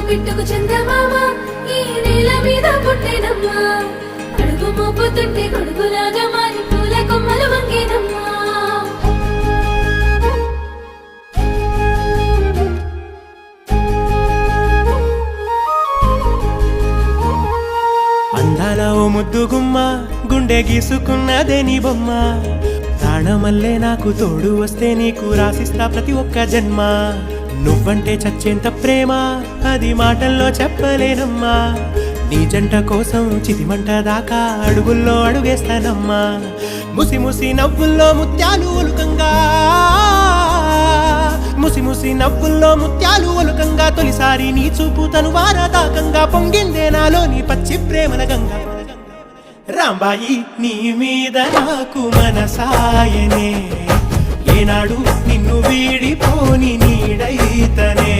బిట్టుకు చందమామ ఈ నేల మీద పుట్టేనమ్మా అడుగు మోపుతుంటే కొడుకులాగా మారి పూల కొమ్మలు వంగేనమ్మా అందాల ఓ ముద్దు గుమ్మ గుండె గీసుకున్నదే నీ బొమ్మ ప్రాణమల్లే నాకు తోడు వస్తే నీకు రాసిస్తా ప్రతి ఒక్క జన్మ నువ్వంటే చచ్చేంత ప్రేమ అది మాటల్లో చెప్పలేనమ్మా నీ జంట కోసం చితిమంట దాకా అడుగుల్లో అడుగేస్తానమ్మా ముసి ముసి నవ్వుల్లో ముత్యాలు ఒలుకంగా ముసి ముసి నవ్వుల్లో ముత్యాలు ఒలుకంగా తొలిసారి నీ చూపు తను వారదాకంగా పొంగిందే నాలో నీ పచ్చి ప్రేమల గంగా రాంబాయి నీ మీద నాకు మనసాయనే ఏనాడు నిన్ను వీడిపోని నీడైతనే